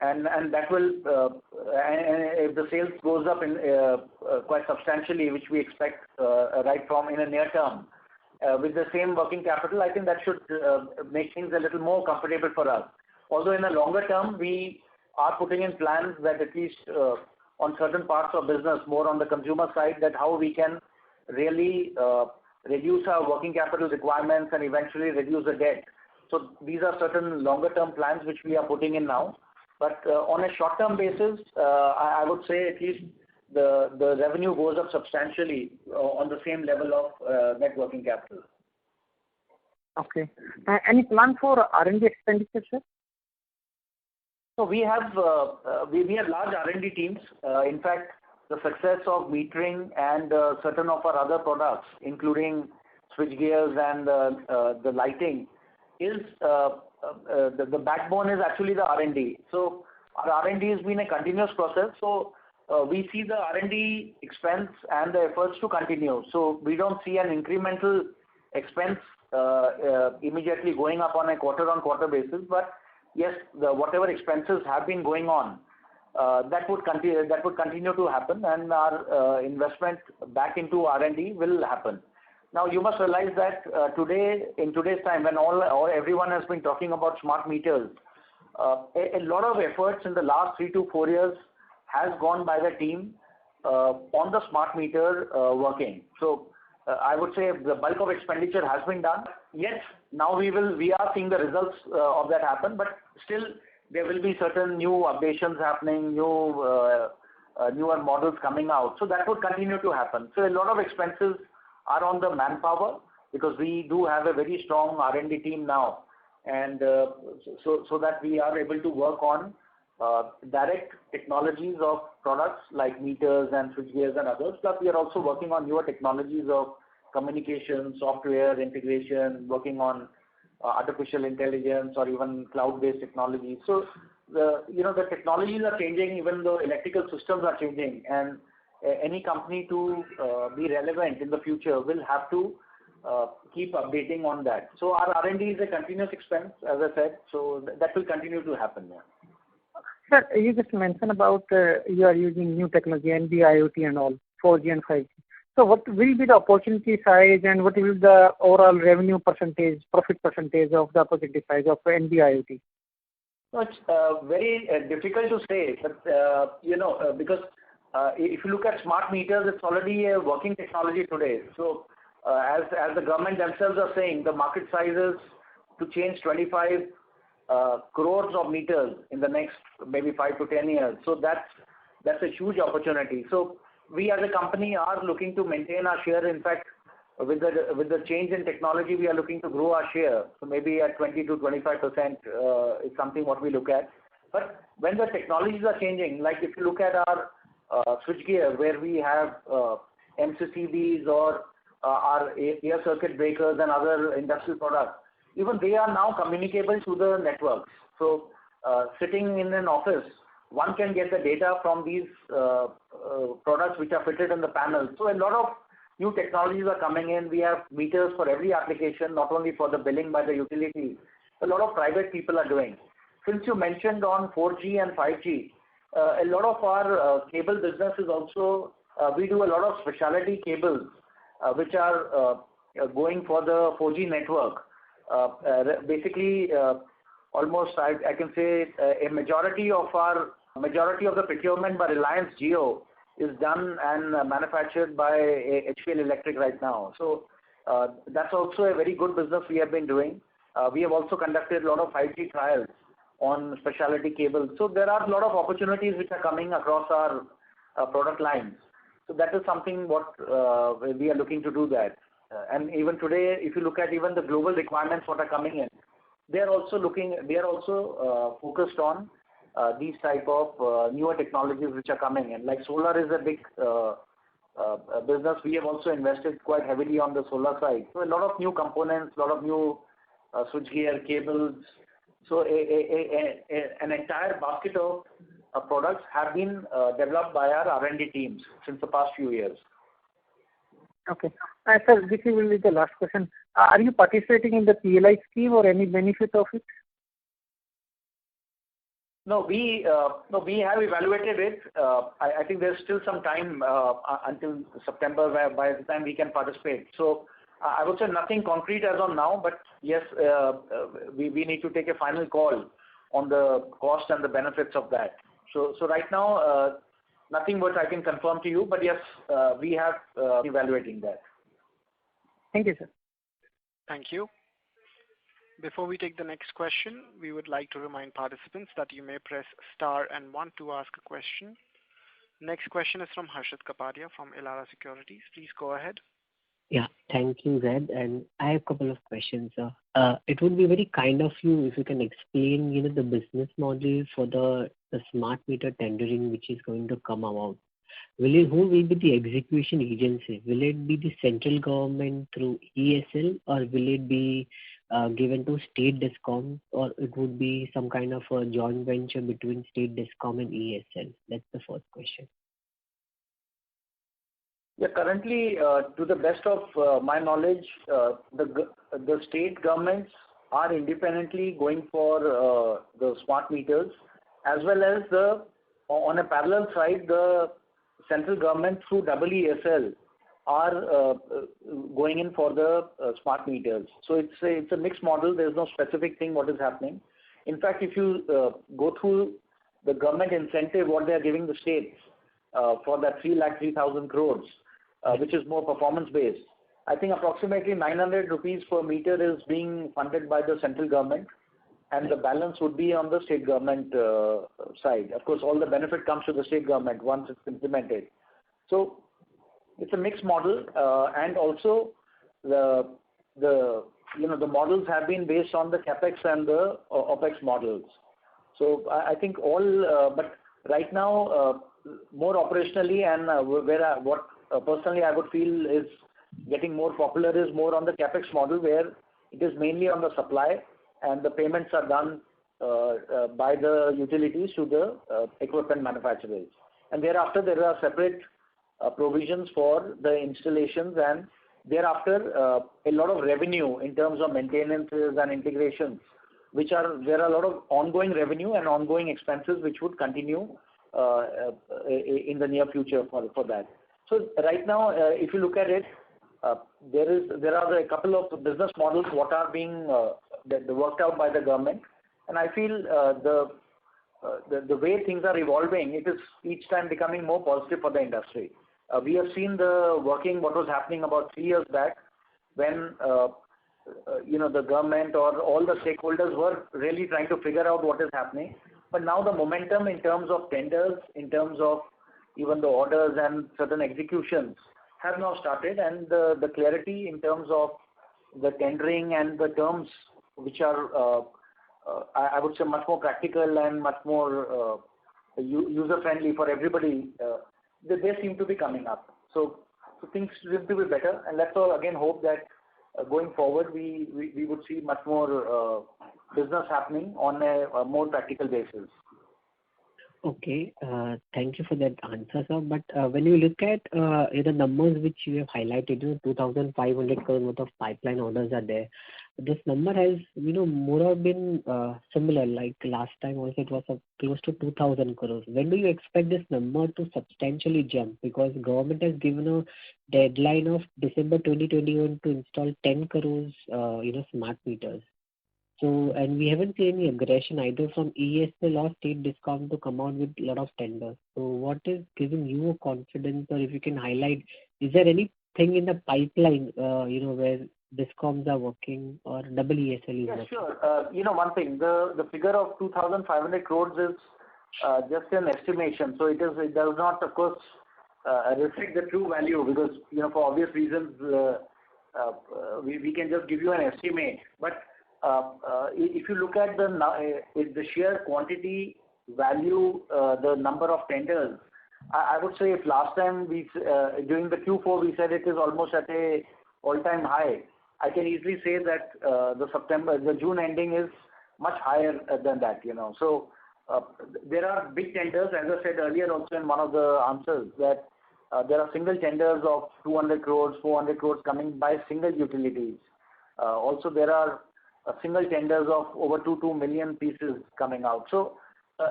and that will, and if the sales goes up in quite substantially, which we expect right from in a near term, with the same working capital, I think that should make things a little more comfortable for us. Although in the longer term, we are putting in plans that at least on certain parts of business, more on the consumer side, that how we can really reduce our working capital requirements and eventually reduce the debt. So these are certain longer term plans which we are putting in now. But on a short term basis, I would say at least the revenue goes up substantially on the same level of net working capital. Okay. Any plan for R&D expenditure, sir? So we have large R&D teams. In fact, the success of metering and certain of our other products, including switch gears and the lighting, is the backbone is actually the R&D. So our R&D has been a continuous process. So we see the R&D expense and the efforts to continue. So we don't see an incremental expense immediately going up on a quarter-on-quarter basis. But yes, whatever expenses have been going on, that would continue to happen, and our investment back into R&D will happen. Now you must realize that in today's time, when everyone has been talking about smart meters, a lot of efforts in the last 3 to 4 years has gone by the team on the smart meter working. So I would say the bulk of expenditure has been done. Yet now we are seeing the results of that happen, but still there will be certain new updations happening, newer models coming out. So that would continue to happen. So a lot of expenses are on the manpower, because we do have a very strong R&D team now, and so that we are able to work on direct technologies of products like meters and switchgears and others. Plus we are also working on newer technologies of communication, software integration, working on artificial intelligence or even cloud-based technology. So the technologies are changing, even though electrical systems are changing, and any company to be relevant in the future will have to keep updating on that. So our R&D is a continuous expense, as I said, so that will continue to happen. Yeah. Sir, you just mentioned about you are using new technology, NB-IoT and all, 4G and 5G. So what will be the opportunity size, and what will be the overall revenue percentage, profit percentage of the opportunity size of NB-IoT? So it's very difficult to say, but because if you look at smart meters, it's already a working technology today. So as the government themselves are saying, the market sizes to change 25 crores of meters in the next maybe 5 to 10 years. So that's a huge opportunity. So we as a company are looking to maintain our share. In fact, with the change in technology, we are looking to grow our share. So maybe at 20 to 25% is something what we look at. But when the technologies are changing, like if you look at our switchgear, where we have MCCBs or our air circuit breakers and other industrial products, even they are now communicable to the networks. So sitting in an office, one can get the data from these products which are fitted in the panels. So a lot of new technologies are coming in. We have meters for every application, not only for the billing by the utility. A lot of private people are doing. Since you mentioned on 4G and 5G, a lot of our cable business is also, we do a lot of specialty cables which are going for the 4G network. Basically, almost I can say a majority of the procurement by Reliance Jio is done and manufactured by HPL Electric right now. So that's also a very good business we have been doing. We have also conducted a lot of 5G trials on specialty cables. So there are a lot of opportunities which are coming across our product lines. So that is something what we are looking to do that. And even today, if you look at even the global requirements what are coming in, they are also focused on these type of newer technologies which are coming in. Like solar is a big business. We have also invested quite heavily on the solar side. So a lot of new components, a lot of new switchgear cables. So an entire basket of products have been developed by our R&D teams since the past few years. Okay. Sir, this will be the last question. Are you participating in the PLI scheme or any benefit of it? No, we have evaluated it. I think there's still some time until September by the time we can participate. So I would say nothing concrete as of now, but yes, we need to take a final call on the cost and the benefits of that. So right now, nothing what I can confirm to you, but yes, we have evaluating that. Thank you, sir. Thank you. Before we take the next question, we would like to remind participants that you may press star and 1 to ask a question. Next question is from Harshit Kapadia from Elara Securities. Please go ahead. Yeah, thank you, Zed. And I have a couple of questions. It would be very kind of you if you can explain, the business model for the smart meter tendering which is going to come about. Who will be the execution agency? Will it be the central government through ESL, or will it be given to state discom, or it would be some kind of a joint venture between state discom and ESL? That's the first question. Yeah, currently, to the best of my knowledge, the state governments are independently going for the smart meters, as well as on a parallel side, the central government through EESL are going in for the smart meters. So it's a mixed model. There's no specific thing what is happening. In fact, if you go through the government incentive, what they are giving the states for that 3,03,000 crores, which is more performance-based. I think approximately 900 rupees per meter is being funded by the central government, and the balance would be on the state government side. Of course, all the benefit comes to the state government once it's implemented. So it's a mixed model, and also the models have been based on the capex and the opex models. So I think but right now more operationally and what personally I would feel is getting more popular is more on the capex model, where it is mainly on the supply and the payments are done by the utilities to the equipment manufacturers, and thereafter there are separate provisions for the installations, and thereafter a lot of revenue in terms of maintenances and integrations, there are a lot of ongoing revenue and ongoing expenses which would continue in the near future for that. So right now, if you look at it, there are a couple of business models what are being worked out by the government, and I feel the way things are evolving, it is each time becoming more positive for the industry. We have seen what was happening about 3 years back, when the government or all the stakeholders were really trying to figure out what is happening. But now the momentum in terms of tenders, in terms of even the orders and certain executions have now started, and the clarity in terms of the tendering and the terms which are, I would say, much more practical and much more user-friendly for everybody, they seem to be coming up. So things seem to be better, and let's all again hope that going forward we would see much more business happening on a more practical basis. Okay, thank you for that answer, sir. But when you look at the numbers which you have highlighted, 2,500 crore worth of pipeline orders are there. This number has, more or been similar. Like last time also it was close to 2,000 crores. When do you expect this number to substantially jump? Because government has given a deadline of December 2021 to install 10 crores, smart meters. So, and we haven't seen any aggression either from EESL or state discom to come out with a lot of tenders. So what is giving you confidence, or if you can highlight, is there anything in the pipeline, where discoms are working or EESL is working? Sure. One thing, the figure of 2,500 crores is just an estimation. So it does not, of course, reflect the true value, because, for obvious reasons, we can just give you an estimate. But if you look at the sheer quantity, value, the number of tenders, I would say if last time during the Q4 we said it is almost at a all-time high, I can easily say that the June ending is much higher than that. So there are big tenders, as I said earlier also in one of the answers, that there are single tenders of 200 crores, 400 crores coming by single utilities. Also there are single tenders of over 2 million pieces coming out. So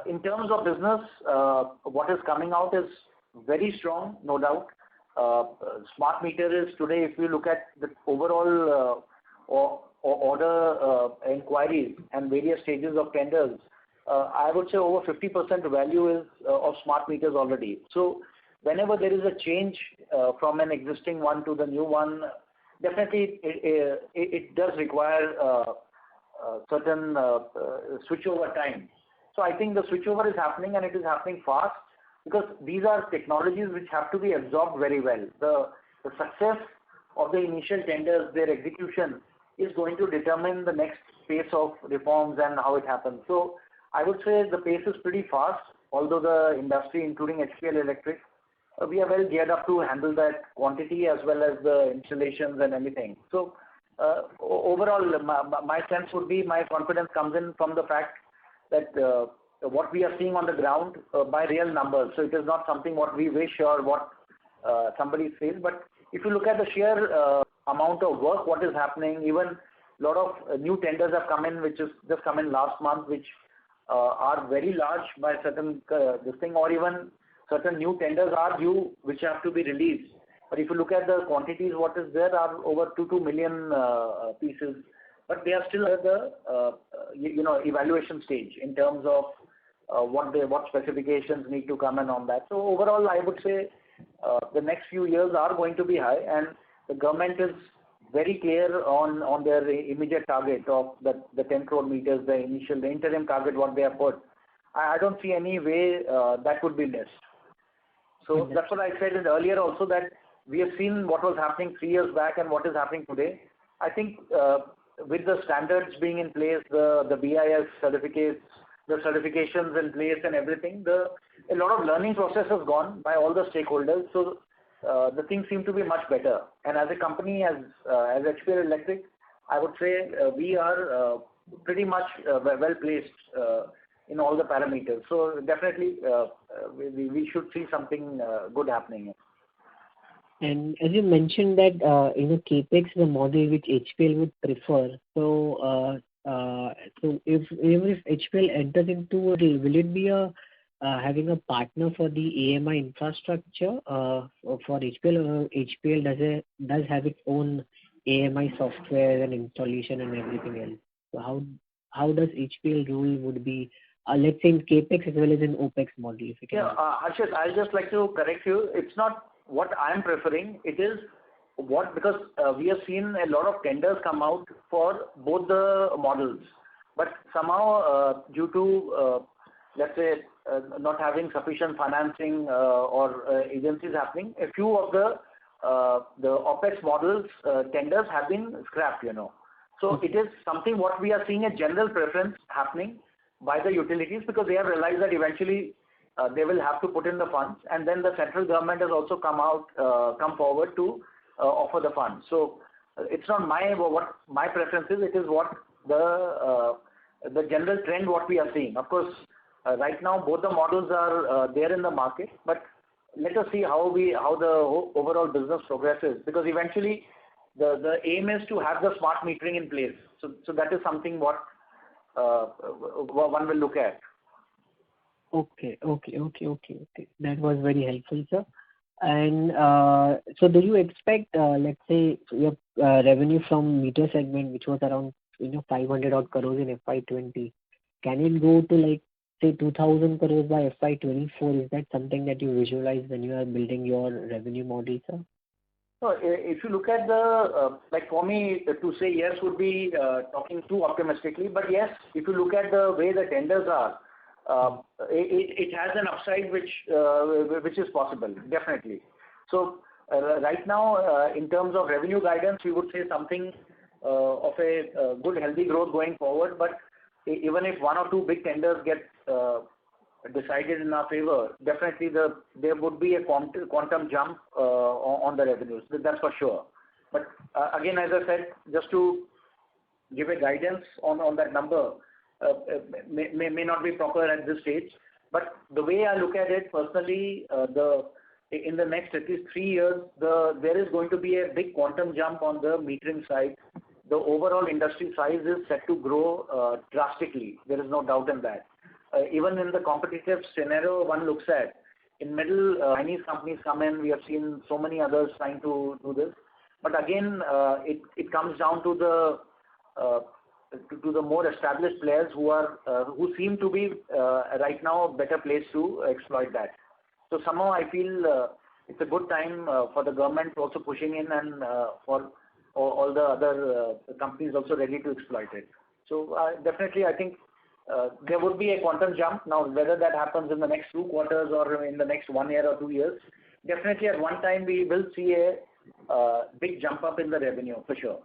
in terms of business, what is coming out is very strong, no doubt. Smart meter is today, if you look at the overall order inquiries and various stages of tenders, I would say over 50% value is of smart meters already. So whenever there is a change from an existing one to the new one, definitely it does require certain switchover time. So I think the switchover is happening, and it is happening fast, because these are technologies which have to be absorbed very well. The success of the initial tenders, their execution, is going to determine the next phase of reforms and how it happens. So I would say the pace is pretty fast, although the industry, including HPL Electric, we are well geared up to handle that quantity as well as the installations and everything. So overall, my sense would be, my confidence comes in from the fact that what we are seeing on the ground by real numbers. So it is not something what we wish or what somebody says. But if you look at the sheer amount of work, what is happening, even a lot of new tenders have come in, which is just come in last month, which are very large by certain this thing, or even certain new tenders are due, which have to be released. But if you look at the quantities, what is there are over 2 million pieces, but they are still at the evaluation stage in terms of what specifications need to come in on that. So overall, I would say the next few years are going to be high, and the government is very clear on their immediate target of the 10 crore meters, the interim target what they have put. I don't see any way that would be missed. So that's what I said earlier also, that we have seen what was happening 3 years back and what is happening today. I think with the standards being in place, the BIS certificates, the certifications in place and everything, a lot of learning process has gone by all the stakeholders. So the things seem to be much better. And as a company, as HPL Electric, I would say we are pretty much well placed in all the parameters. So definitely we should see something good happening. And as you mentioned that capex is a model which HPL would prefer. So if HPL enters into it, will it be having a partner for the AMI infrastructure for HPL, or HPL does have its own AMI software and installation and everything else? So how does HPL rule would be, let's say in capex as well as in OPEX model? If you can. Yeah, Harshit, I'll just like to correct you. It's not what I'm preferring. It is because we have seen a lot of tenders come out for both the models, but somehow due to let's say not having sufficient financing or agencies happening, a few of the OPEX models tenders have been scrapped. So it is something what we are seeing a general preference happening by the utilities, because they have realized that eventually they will have to put in the funds, and then the central government has also come forward to offer the funds. So it's not what my preference is. It is what the general trend what we are seeing. Of course, right now both the models are there in the market, but let us see how the overall business progresses, because eventually the aim is to have the smart metering in place. So that is something what one will look at. Okay. That was very helpful, sir. And so do you expect, let's say, your revenue from meter segment, which was around 500 odd crores in FY20, can it go to like say 2,000 crores by FY24? Is that something that you visualize when you are building your revenue model, sir? So if you look at like for me to say yes would be talking too optimistically, but yes, if you look at the way the tenders are, it has an upside which is possible, definitely. So right now, in terms of revenue guidance, we would say something of a good healthy growth going forward. But even if one or two big tenders get decided in our favor, definitely there would be a quantum jump on the revenues. That's for sure. But again, as I said, just to give a guidance on that number may not be proper at this stage. But the way I look at it personally, in the next at least 3 years, there is going to be a big quantum jump on the metering side. The overall industry size is set to grow drastically. There is no doubt in that. Even in the competitive scenario one looks at, in middle, Chinese companies come in. We have seen so many others trying to do this. But again, it comes down to the more established players who seem to be right now better placed to exploit that. So somehow I feel it's a good time for the government also pushing in, and for all the other companies also ready to exploit it. So definitely I think there would be a quantum jump. Now whether that happens in the next 2 quarters or in the next 1 year or 2 years, definitely at one time we will see a big jump up in the revenue for sure.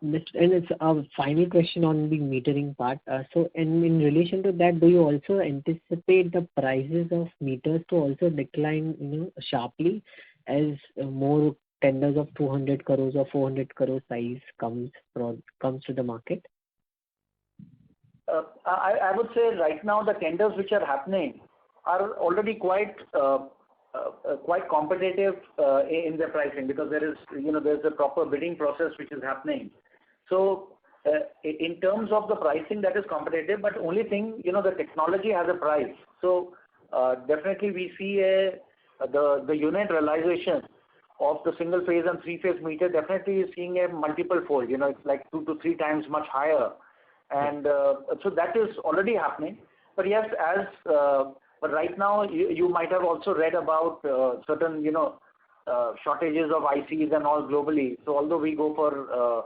And it's a final question on the metering part. So, and in relation to that, do you also anticipate the prices of meters to also decline, sharply as more tenders of 200 crores or 400 crore size comes to the market? I would say right now the tenders which are happening are already quite quite competitive in their pricing, because there's a proper bidding process which is happening. So in terms of the pricing, that is competitive, but only thing, the technology has a price. So definitely we see the unit realization of the single phase and three phase meter definitely is seeing a multiple fold. It's like 2 to 3 times much higher, and so that is already happening. But yes, but right now you might have also read about certain shortages of ICs and all globally. So although we go for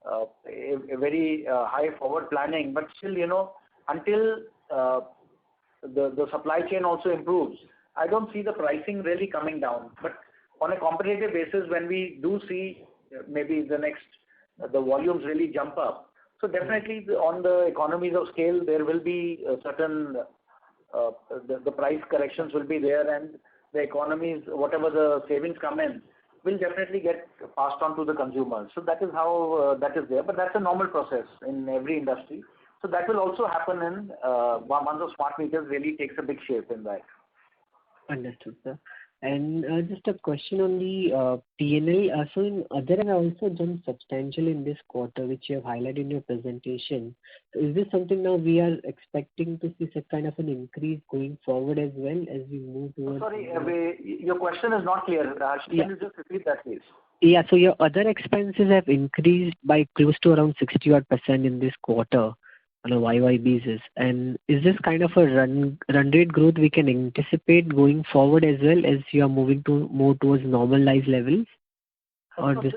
a very high forward planning, but still until the supply chain also improves, I don't see the pricing really coming down. But on a competitive basis, when we do see maybe the volumes really jump up, so definitely on the economies of scale, there will be certain the price corrections will be there, and the economies, whatever the savings come in, will definitely get passed on to the consumers. So that is how that is there. But that's a normal process in every industry. So that will also happen in once the smart meters really takes a big shape in that. Understood, sir. And just a question on the P&L. So in other have also jumped substantially in this quarter, which you have highlighted in your presentation. So is this something now we are expecting to see some kind of an increase going forward as well as we move towards? Sorry, your question is not clear. Can you just repeat that, please? Yeah, so your other expenses have increased by close to around 60% in this quarter on a YY basis. And is this kind of a run rate growth we can anticipate going forward as well as you are moving to more towards normalized levels? Or no, this?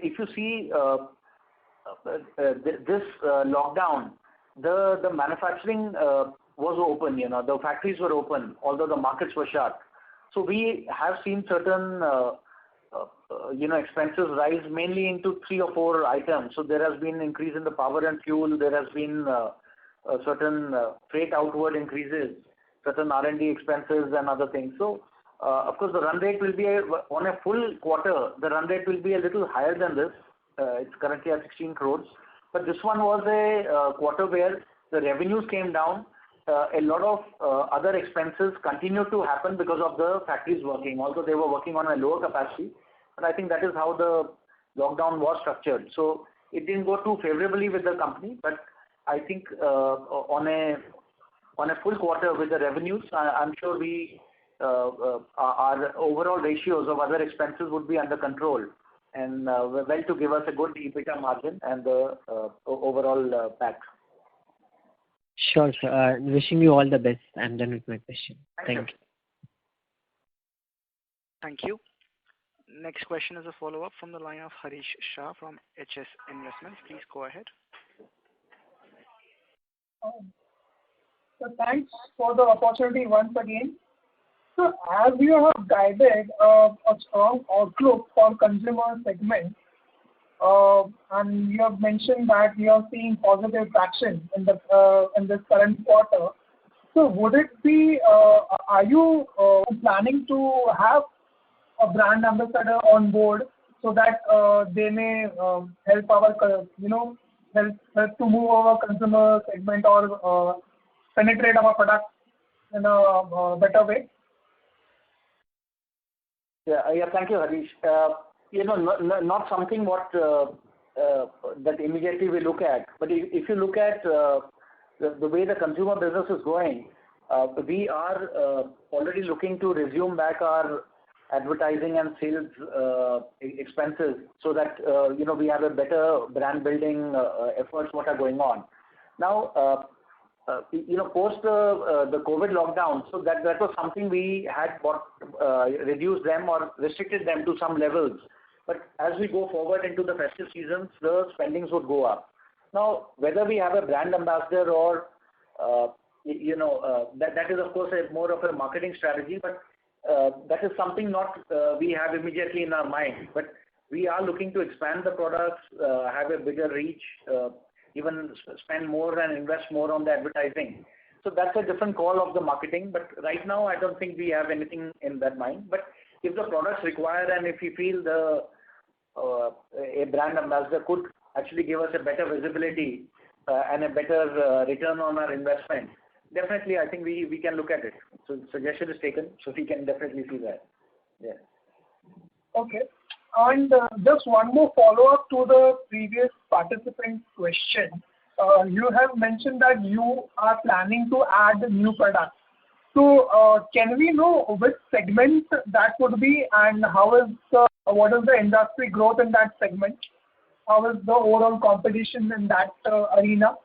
If you see this lockdown, the manufacturing was open. The factories were open, although the markets were shut. So we have seen certain expenses rise mainly into 3 or 4 items. So there has been an increase in the power and fuel. There has been certain freight outward increases, certain R&D expenses and other things. So of course the run rate will be on a full quarter. The run rate will be a little higher than this. It's currently at 16 crores. But this one was a quarter where the revenues came down. A lot of other expenses continued to happen because of the factories working, although they were working on a lower capacity. But I think that is how the lockdown was structured. So it didn't go too favorably with the company. But I think on a full quarter with the revenues, I'm sure our overall ratios of other expenses would be under control and well to give us a good EBITDA margin and the overall PAT. Sure, sir. Wishing you all the best. I'm done with my question. Thank you. Thank you. Next question is a follow-up from the line of Harish Shah from HS Investments. Please go ahead. So thanks for the opportunity once again. So as you have guided a strong outlook for consumer segment, and you have mentioned that you are seeing positive traction in this current quarter. So would it be, are you planning to have a brand ambassador on board so that they may help our, help to move our consumer segment or penetrate our product in a better way? Yeah, thank you, Harish. Not something that immediately we look at. But if you look at the way the consumer business is going, we are already looking to resume back our advertising and sales expenses so that we have a better brand building efforts what are going on. Now, post the COVID lockdown, so that was something we had reduced them or restricted them to some levels. But as we go forward into the festive seasons, the spendings would go up. Now, whether we have a brand ambassador or, that is of course more of a marketing strategy, but that is something not we have immediately in our mind. But we are looking to expand the products, have a bigger reach, even spend more and invest more on the advertising. So that's a different call of the marketing. But right now, I don't think we have anything in that mind. But if the products require and if we feel a brand ambassador could actually give us a better visibility and a better return on our investment, definitely I think we can look at it. So suggestion is taken, so we can definitely see that. Yeah. Okay. And just one more follow-up to the previous participant question. You have mentioned that you are planning to add new products. So can we know which segment that would be, and what is the industry growth in that segment? How is the overall competition in that arena?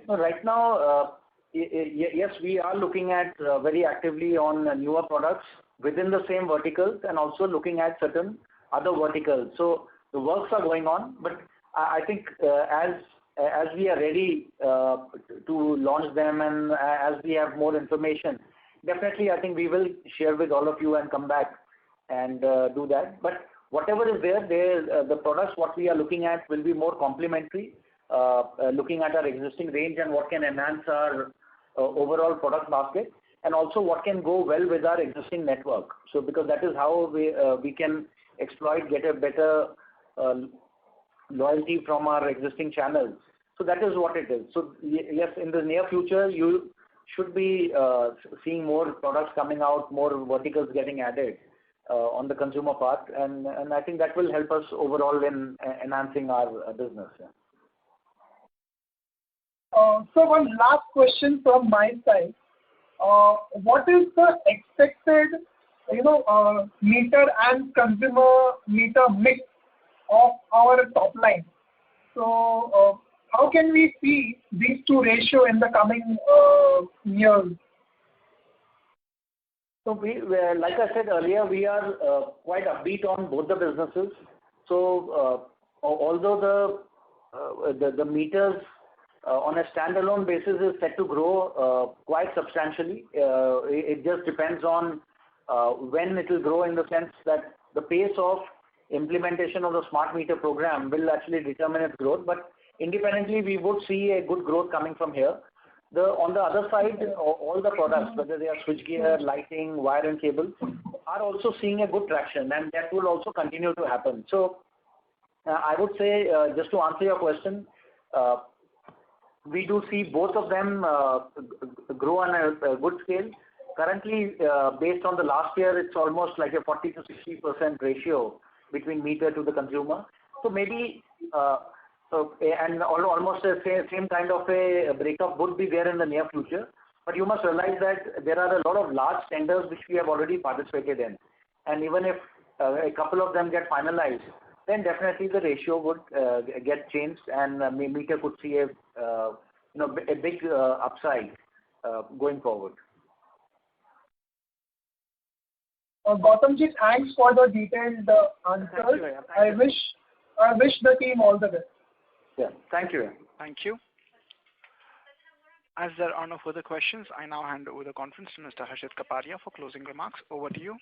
So right now, yes, we are looking at very actively on newer products within the same verticals and also looking at certain other verticals. So the works are going on, but I think as we are ready to launch them and as we have more information, definitely I think we will share with all of you and come back and do that. But whatever is there, the products what we are looking at will be more complementary, looking at our existing range and what can enhance our overall product basket, and also what can go well with our existing network. So because that is how we can exploit, get a better loyalty from our existing channels. So that is what it is. So yes, in the near future, you should be seeing more products coming out, more verticals getting added on the consumer part, and I think that will help us overall in enhancing our business. Yeah. So one last question from my side. What is the expected, meter and consumer meter mix of our top line? So how can we see these two ratio in the coming years? So like I said earlier, we are quite upbeat on both the businesses. So although the meters on a standalone basis is set to grow quite substantially, it just depends on when it will grow, in the sense that the pace of implementation of the smart meter program will actually determine its growth. But independently, we would see a good growth coming from here. On the other side, all the products, whether they are switchgear, lighting, wire and cable, are also seeing a good traction, and that will also continue to happen. So I would say, just to answer your question, we do see both of them grow on a good scale. Currently, based on the last year, it's almost like a 40 to 60% ratio between meter to the consumer. So maybe and almost the same kind of a breakup would be there in the near future. But you must realize that there are a lot of large tenders which we have already participated in, and even if a couple of them get finalized, then definitely the ratio would get changed, and meter could see a big upside going forward. Gautamji, thanks for the detailed answers. I wish the team all the best. Yeah, thank you. Thank you. As there are no further questions, I now hand over the conference to Mr. Harshit Kapadia for closing remarks. Over to you.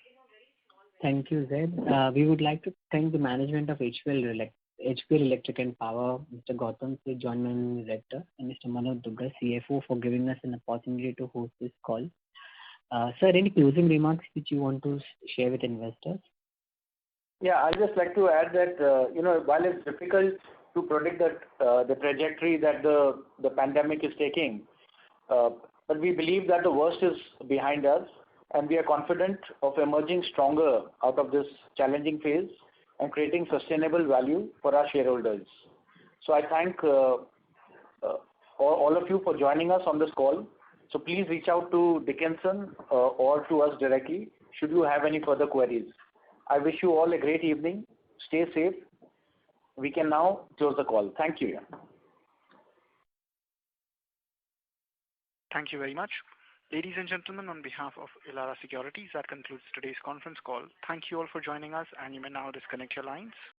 Thank you, Zed. We would like to thank the management of HPL Electric and Power, Mr. Gautam, Joint Managing Director, and Mr. Manoj Duggal, CFO, for giving us an opportunity to host this call. Sir, any closing remarks which you want to share with investors? Yeah, I'd just like to add that, while it's difficult to predict that the trajectory that the pandemic is taking, but we believe that the worst is behind us, and we are confident of emerging stronger out of this challenging phase and creating sustainable value for our shareholders. So I thank all of you for joining us on this call. So please reach out to Dickenson or to us directly should you have any further queries. I wish you all a great evening. Stay safe. We can now close the call. Thank you. Thank you very much. Ladies and gentlemen, on behalf of Elara Securities, that concludes today's conference call. Thank you all for joining us, and you may now disconnect your lines.